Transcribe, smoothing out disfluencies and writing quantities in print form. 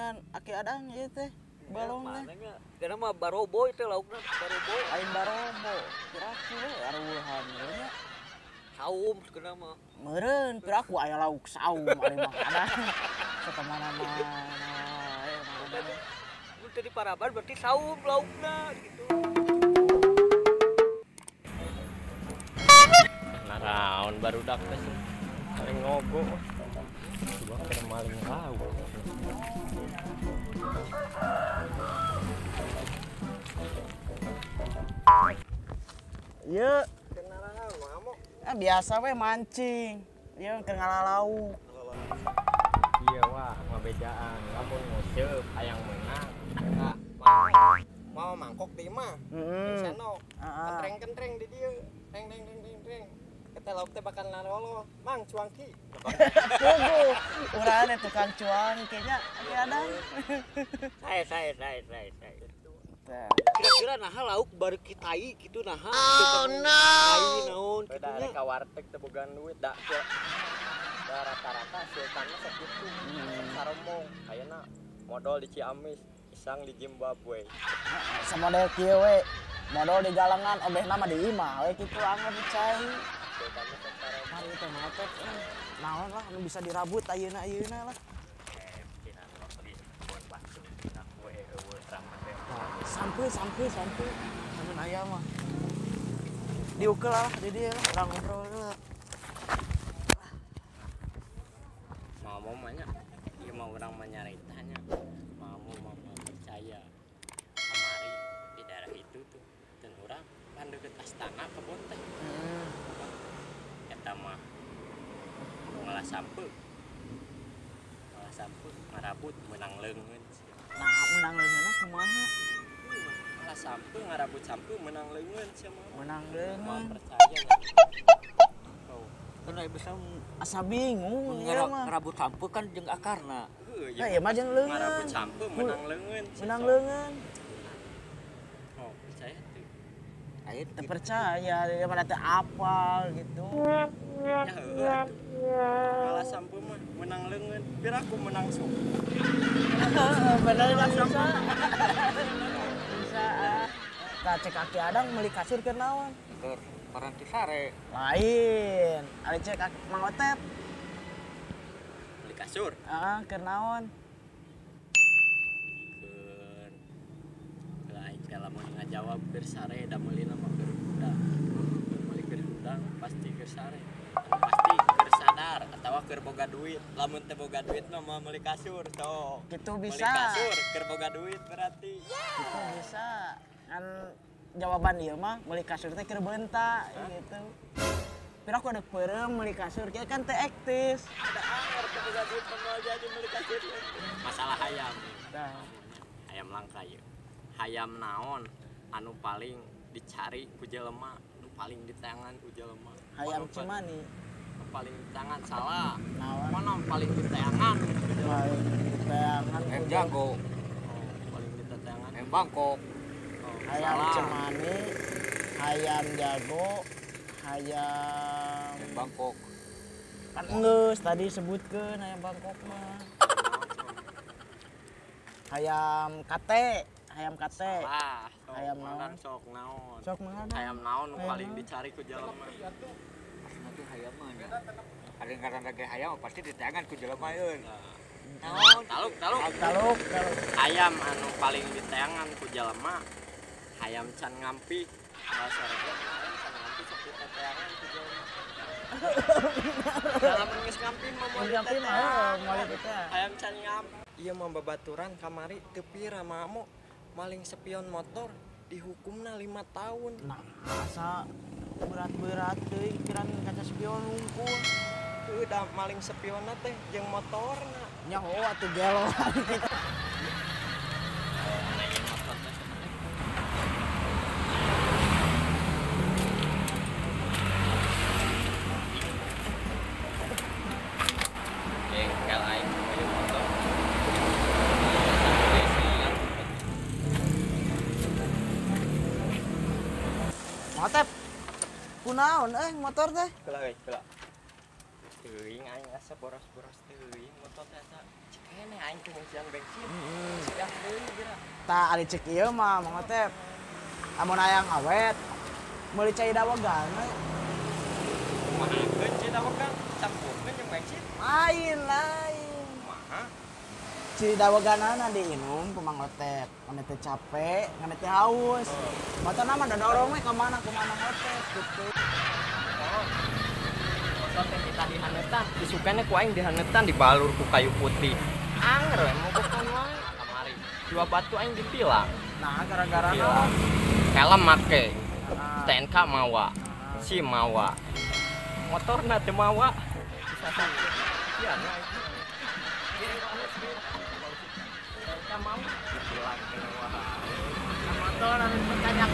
dengan aki adang ieu teh. Balong teh. Karena mah barobo itu laukna barobo. Aing barobo. Piraku we aruhan nya. Saum kena mah. Meureun piraku aya lauk saum ari mah adang. Sok mana-mana. Mun tadi paraban berarti saum laukna gitu. Naraon barudak teh paling ngogo. Coba keur maling lauk. Ieu Kenalan mamo. biasa we mancing. Ieu keur ngalalau. Iya wah ngabejaan lamun ngeuceup hayang meunang. Nah, mau mangkok di mah. Heeh. Sano. Kentreng-kentreng di dieu. Teng. Kita lauk teh bakal narolo. Mang cuangki. Tunggu. Urang tukang cuangki nya aki adang. Saya. Tah. Kira-kira naha lauk bari kitai gitu naha. Oh no. Tai naon Udah kitu rek ka warteg teu bogaan duit da rata-rata sultanna sakitu. Saremong ayeuna modal di Ciamis, isang di Zimbabwe. Samodel kieu we. Modal di Galengan obehna mah di imah we kitu anggar dicai. Sultanna saremong. Mari teh motot naon lah anu bisa dirabut ayeuna lah. Sampai namun aya mah diukel lah di dieu lah urang ngobrol lah. Mau manya ieu mah urang mah nyaritanya mau percaya kamari di daerah itu tuh dan urang pan deukeut astana kebon teh eta mah ngalah sampeun ngarabut menang leungeun. Nah menang leungeunna kumaha? Ngalah sampeun ngarabut sampeun menang leungeun sia mah. Menang Mau leungeun. percaya oh Kan aya bisa Asa bingung ieu mah. ngarabut sampu kan jeung akarna. Nah ieu mah jeung leungeun. ngarabut sampeun menang leungeun. Menang leungeun. Oh percaya tuh. Aya Teu percaya dia mah teh apal gitu. Ya heueuh atuh. Ngalah sampeun mah menang leungeun. Pira aku menang sok. Bener lah bisa. Bisa. Tah cek aki adang meuli kasur keur naon? keur paranti sare. Lain. Ari cek aki Mang Otep. Beli kasur. Heeh, keur naon? Keur lain lamun ngajawab keur sare da meuli mah keur udang. Meuli keur udang pasti keur sare. Pasti keur sadar atawa keur boga duit. Lamun teu boga duit mah meuli kasur sok. Gitu Meuli bisa. kasur keur boga duit berarti. Gitu bisa. Kan jawaban ieu mah meuli kasur teh keur beunta gitu. Pira aku ada peureum meuli kasur kieu kan teu ektis. Ada anger teu boga duit mah jadi meuli kasur. Masalah hayam. Tah. Hayam langka ieu. Hayam naon anu paling dicari ku jelema, anu paling ditayangan ku jelema. Hayam cimani. Anu paling ditayangan salah. Naon? Mana paling ditayangan? Paling tayangan Jago, Paling ditayangan. Bangkok. hayam salah. cemani, hayam jago, hayam Bangkok. kan geus tadi sebutkeun hayam Bangkok mah. Hayam kate. Salah. Hayam naon? Sok naon? Sok mana? Hayam naon nu Hayam paling naon? dicari ku jelema? Nanti hayam mah. Ada karena ge hayam pasti ditayangan ku jelema eun. Naon? Taluk. Taluk. Hayam anu paling ditayangan ku jelema hayam can ngampi. Bahasa Raja hayam can ngampi sok ditayangan ku jelema. Dalam geus ngampi mah moal Ngampi mah ditayangan. moal ditayangan. Hayam can ngampi. Ieu mah babaturan kamari teu pira mamo maling spion motor dihukumna 5 tahun. Nah, masa berat-berat teuing pikiran kaca spion hungkul. Udah maling spionna teh jeung motorna. Nya atuh gelo. Jengkel aing beli motor. Motep. Kunaon motor teh? Kela. Teuing aing asa boros-boros teuing motor teh eta. Cek Ini aing pengungsian bensin. Ya deui geura. Tak ari cek ieu mah Mang Otep. Amun hayang awet meuli cai dawegan we. Kumahakeun cina kan campurkeun jeung bensin. Lain. Kumaha? Ci daweganana diinum ku Mang Otep. Ngan teh capek, ngan teh haus. Matana mah dodorong we ka mana ku Mang Otep gitu. Motor teh kita dihanetan, disukane ku aing dihanetan dibalur ku kayu putih. Anger we mogokkeun wae kamari. Dua batu aing ditilang. Nah, gara-gara Tilang. Helm make. STNK mawa. SIM mawa. Motorna teu mawa. Sisa satu. Iya, nya itu. STNK mau ditilang kena wae. motor anu berkajak